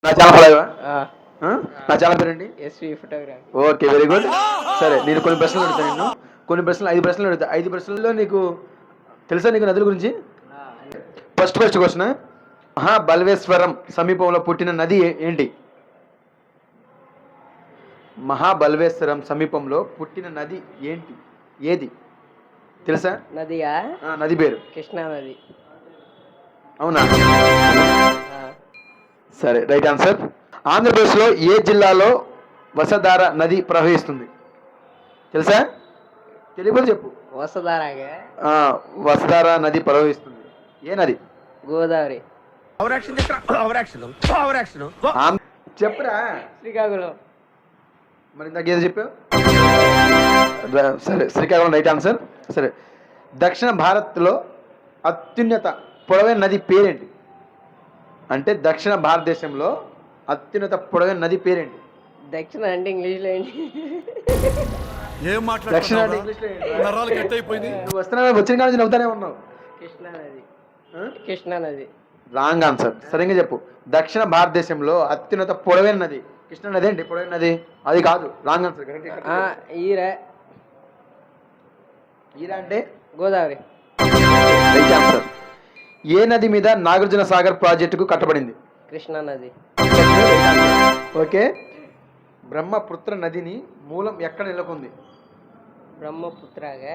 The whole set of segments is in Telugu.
నా ఛానల్ ఫాలో ఆ, నా ఛానల్ పేరండి SV photography. Okay very good. సరే నేను కొన్ని ప్రశ్నలు అడుగుతాను నిన్ను. కొన్ని ప్రశ్నలు 5 ప్రశ్నలు అడుగుతా. 5 ప్రశ్నల్లో నీకు తెలుసా నీకు నదుల గురించి? ఫస్ట్ క్వశ్చన్, మహాబల్వేశ్వరం సమీపంలో పుట్టిన నది ఏంటి? మహాబల్వేశ్వరం సమీపంలో పుట్టిన నది ఏంటి? ఏది తెలుసా? నదియా? నది పేరు కృష్ణా నది. అవునా? ఆ, సరే రైట్ ఆన్సర్. ఆంధ్రప్రదేశ్లో ఏ జిల్లాలో వసధార నది ప్రవహిస్తుంది తెలుసా? తెలియదు చెప్పు. వసదారాగా? వసధార నది ప్రవహిస్తుంది. ఏ నది? గోదావరి. చెప్పురా. శ్రీకాకుళం. మరి ఇందాక ఏదో చెప్పావు? సరే శ్రీకాకుళం రైట్ ఆన్సర్. సరే దక్షిణ భారత్లో అత్యున్నత పొడవైన నది పేరేంటి? అంటే దక్షిణ భారతదేశంలో అత్యున్నత పొడవైన నది పేరేంటి? దక్షిణ అంటే ఇంగ్లీష్లో ఏంటి? దక్షిణ అంటే ఇంగ్లీష్లో నువ్వు వస్తున్నావు, వచ్చిన కాడ నుంచి నవ్వుతానే ఉన్నావు. కృష్ణా నది. కృష్ణా నది. Wrong answer. సరిగ్గా చెప్పు. దక్షిణ భారతదేశంలో అత్యున్నత పొడవైన నది కృష్ణా నది అండి. పొడవైన నది అది కాదు. Wrong answer. ఈరా. ఈరా అంటే గోదావరి. Right answer. ఏ నది మీద నాగార్జున సాగర్ ప్రాజెక్టుకు కట్టబడింది? కృష్ణా నది. ఓకే. బ్రహ్మపుత్ర నదిని మూలం ఎక్కడ నెలకొంది? బ్రహ్మపుత్రగా?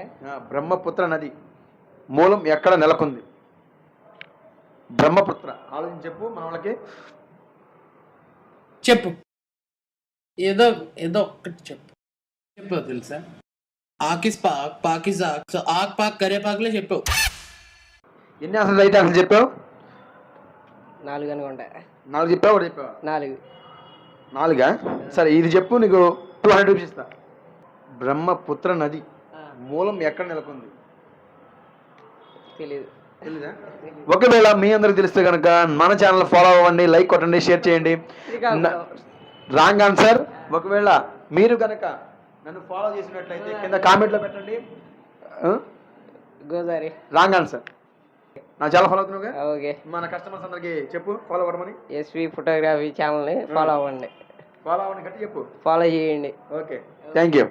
బ్రహ్మపుత్ర నది మూలం ఎక్కడ నెలకొంది? బ్రహ్మపుత్ర ఆలోచించి చెప్పు మన వాళ్ళకి. చెప్పు, ఏదో ఏదో ఒక్కటి చెప్పు. చెప్పు తెలుసా? ఆకిస్ పాక్, పాకిస్ ఆక్, సో ఆక్ పాక్ కరేపాకులే చెప్పు. ఎన్ని ఆన్సర్స్ రైట్ ఆన్సర్ చెప్పావు? 4 అనుకుంటా. 4 చెప్పావు. ఒకటి చెప్పావు? 4. 4గా? సరే ఇది చెప్పు, నీకు 200 రూపీస్ ఇస్తా. బ్రహ్మపుత్ర నది మూలం ఎక్కడ నెలకొంది? తెలీదు. తెలీదా? ఒకవేళ మీ అందరికి తెలిస్తే కనుక మన ఛానల్ ఫాలో అవ్వండి, లైక్ కొట్టండి, షేర్ చేయండి. Wrong answer. ఒకవేళ మీరు కనుక నన్ను ఫాలో చేసినట్లయితే కింద కామెంట్లో పెట్టండి. గోదావరి. Wrong answer. నా ఛానల్ ఫాలో అవుతున్నావుగా? ఓకే. మన కస్టమర్స్ అందరికి చెప్పు ఫాలో అవ్వమని. ఎస్వి ఫోటోగ్రఫీ ఛానల్ని ఫాలో అవ్వండి. ఫాలో అవ్వండి, గట్టి చెప్పు. ఫాలో చేయండి. Okay, thank you.